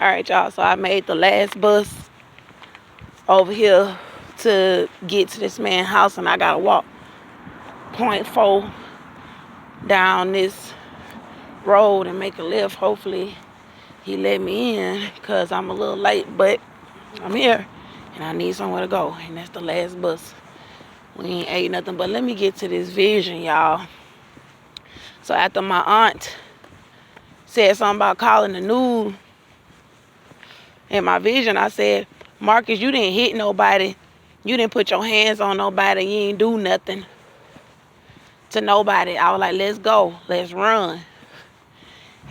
Alright, y'all, so I made the last bus over here to get to this man's house, and I gotta walk .4 down this road and make a left. Hopefully he let me in, because I'm a little late, but I'm here and I need somewhere to go, and that's the last bus. We ain't ate nothing, but let me get to this vision, y'all. So after my aunt said something about calling the news, in my vision I said, Marcus, you didn't hit nobody, you didn't put your hands on nobody, you ain't do nothing to nobody. I was like, let's go, let's run.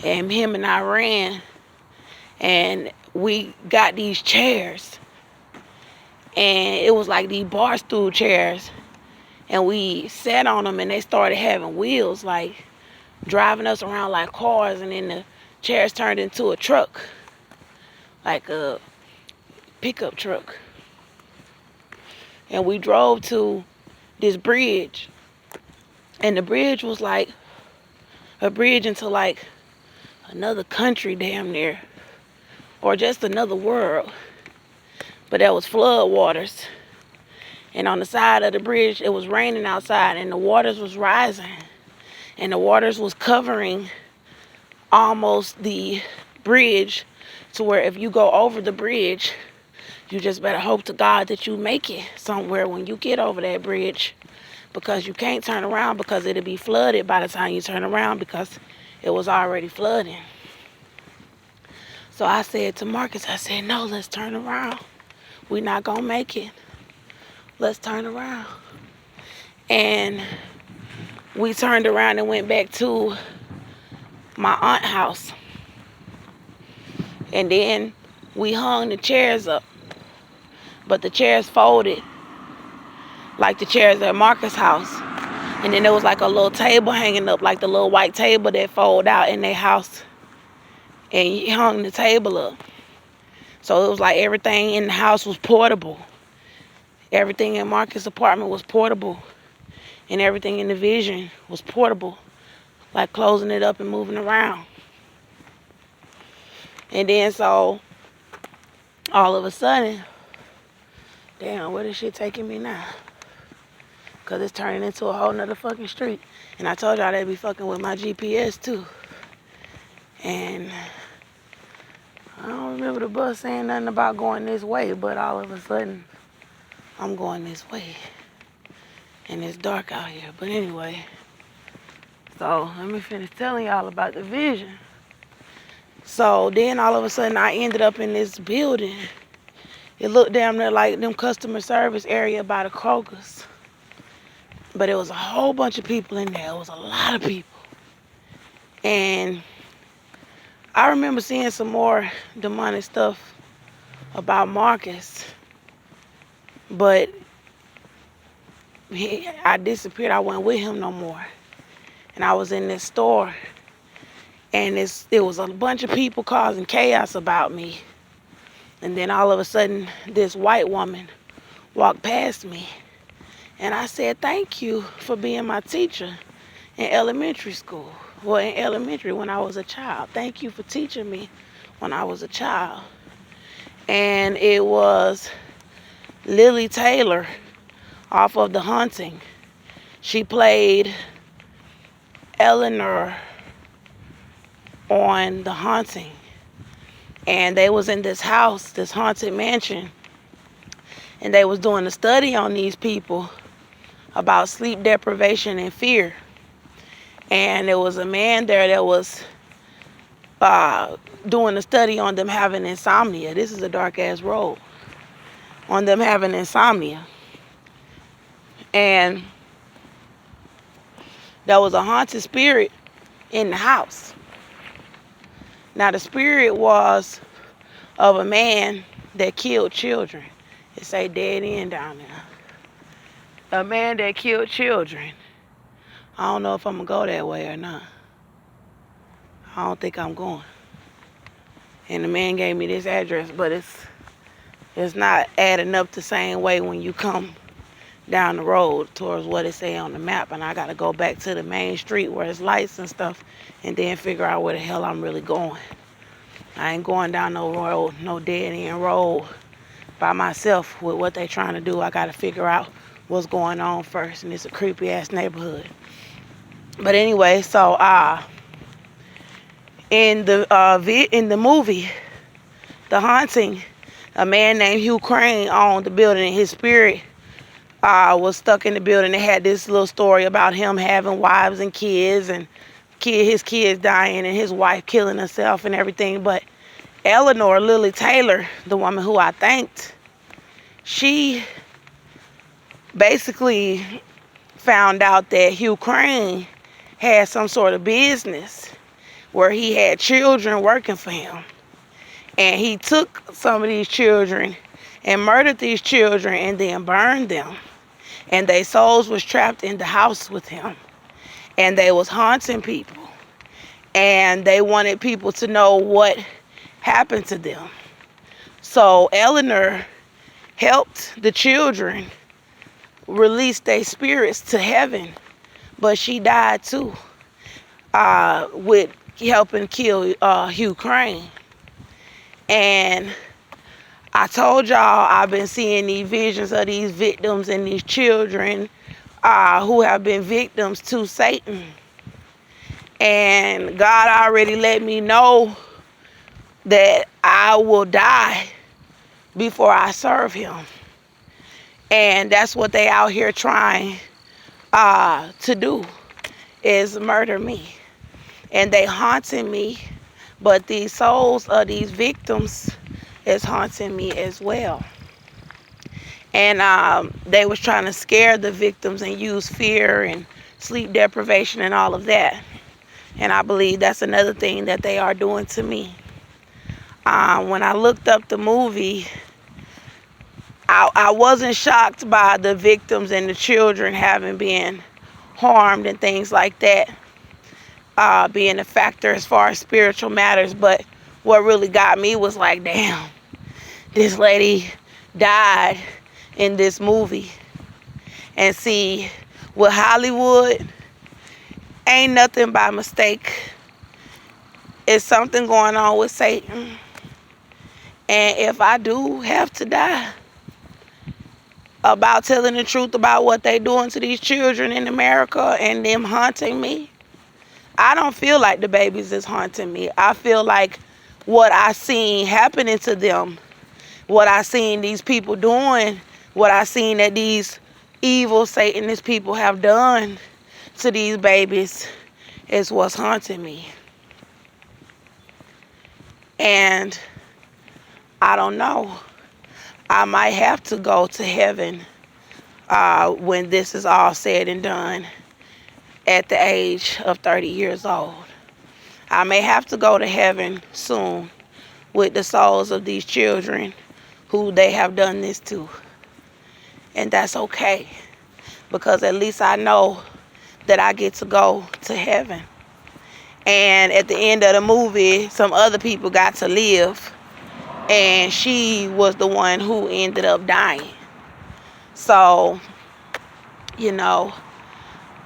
And him and I ran, and we got these chairs, and it was like these bar stool chairs, and we sat on them, and they started having wheels, like driving us around like cars, and then the chairs turned into a truck, like a pickup truck. And we drove to this bridge, and the bridge was like a bridge into like another country damn near, or just another world. But there was flood waters, and on the side of the bridge it was raining outside, and the waters was rising, and the waters was covering almost the bridge, to where if you go over the bridge, you just better hope to God that you make it somewhere when you get over that bridge, because you can't turn around, because it'll be flooded by the time you turn around, because it was already flooding. So I said to Marcus, I said, no, let's turn around. We're not gonna make it. Let's turn around. And we turned around and went back to my aunt's house. And then we hung the chairs up, but the chairs folded like the chairs at Marcus' house. And then there was like a little table hanging up, like the little white table that fold out in their house. And he hung the table up. So it was like everything in the house was portable. Everything in Marcus' apartment was portable. And everything in the vision was portable. Like closing it up and moving around. And then so, all of a sudden, damn, where this shit taking me now? Because it's turning into a whole nother fucking street. And I told y'all they'd be fucking with my GPS too. And I don't remember the bus saying nothing about going this way, but all of a sudden, I'm going this way. And it's dark out here. But anyway, so let me finish telling y'all about the vision. So then all of a sudden, I ended up in this building. It looked damn near like them customer service area by the Kroger's. But it was a whole bunch of people in there. It was a lot of people. And I remember seeing some more demonic stuff about Marcus. But I disappeared. I wasn't with him no more. And I was in this store. And it was a bunch of people causing chaos about me. And then all of a sudden, this white woman walked past me. And I said, thank you for being my teacher in elementary school. Well, in elementary when I was a child. Thank you for teaching me when I was a child. And it was Lily Taylor off of The Haunting. She played Eleanor on The Haunting. And they was in this house, this haunted mansion. And they was doing a study on these people about sleep deprivation and fear. And there was a man there that was doing a study on them having insomnia. This is a dark ass road. On them having insomnia. And there was a haunted spirit in the house. Now the spirit was of a man that killed children. It say dead end down there. A man that killed children. I don't know if I'm going to go that way or not. I don't think I'm going. And the man gave me this address, but it's not adding up the same way when you come down the road towards what it say on the map. And I got to go back to the main street where it's lights and stuff, and then figure out where the hell I'm really going. I ain't going down no road, no dead end road by myself with what they trying to do. I got to figure out what's going on first, and it's a creepy ass neighborhood. But anyway, so in the movie, The Haunting, a man named Hugh Crane owned the building, and his spirit was stuck in the building. They had this little story about him having wives and kids, and his kids dying, and his wife killing herself and everything. But Eleanor Lily Taylor, the woman who I thanked, she basically found out that Hugh Crane had some sort of business where he had children working for him. And he took some of these children and murdered these children and then burned them. And their souls was trapped in the house with him. And they was haunting people. And they wanted people to know what happened to them. So Eleanor helped the children release their spirits to heaven. But she died too, with helping kill Hugh Crane. And I told y'all I've been seeing these visions of these victims and these children who have been victims to Satan. And God already let me know that I will die before I serve him. And that's what they out here trying to do, is murder me. And they haunting me, but these souls of these victims is haunting me as well. And they was trying to scare the victims and use fear and sleep deprivation and all of that. And I believe that's another thing that they are doing to me. When I looked up the movie, I wasn't shocked by the victims and the children having been harmed and things like that, being a factor as far as spiritual matters. But what really got me was like, damn, this lady died in this movie. And see, with Hollywood, ain't nothing by mistake. It's something going on with Satan. And if I do have to die about telling the truth about what they doing to these children in America and them haunting me, I don't feel like the babies is haunting me. I feel like what I seen happening to them, what I seen these people doing, what I seen that these evil Satanist people have done to these babies is what's haunting me. And I don't know. I might have to go to heaven when this is all said and done at the age of 30 years old. I may have to go to heaven soon with the souls of these children who they have done this to. And that's okay, because at least I know that I get to go to heaven. And at the end of the movie, some other people got to live, and she was the one who ended up dying. So, you know,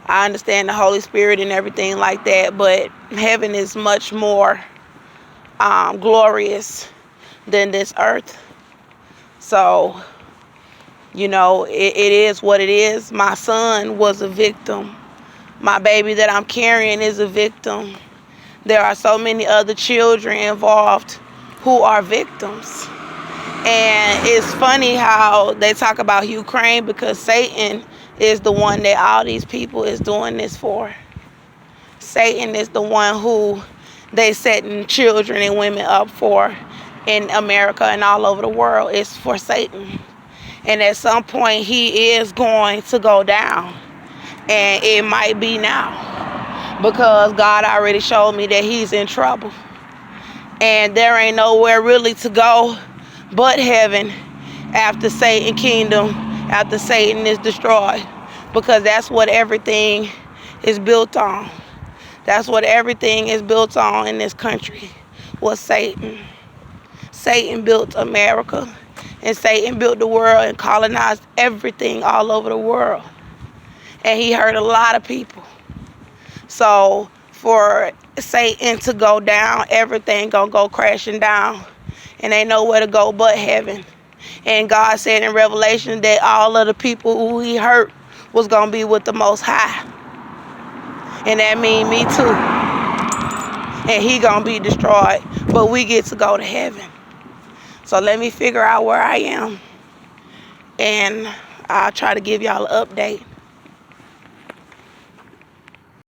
I understand the Holy Spirit and everything like that, but heaven is much more glorious than this earth. So, you know, it is what it is. My son was a victim. My baby that I'm carrying is a victim. There are so many other children involved who are victims. And it's funny how they talk about Hugh Crane, because Satan is the one that all these people is doing this for. Satan is the one who they setting children and women up for in America and all over the world. It's for Satan. And at some point he is going to go down. And it might be now, because God already showed me that he's in trouble. And there ain't nowhere really to go but heaven after Satan's kingdom, after Satan is destroyed. Because that's what everything is built on. That's what everything is built on in this country, was Satan. Satan built America, and Satan built the world and colonized everything all over the world. And he hurt a lot of people. So for Satan to go down. Everything gonna go crashing down, and ain't nowhere to go but heaven. And God said in Revelation that all of the people who he hurt was gonna be with the Most High, and that mean me too. And he gonna be destroyed, but we get to go to heaven. So let me figure out where I am, and I'll try to give y'all an update.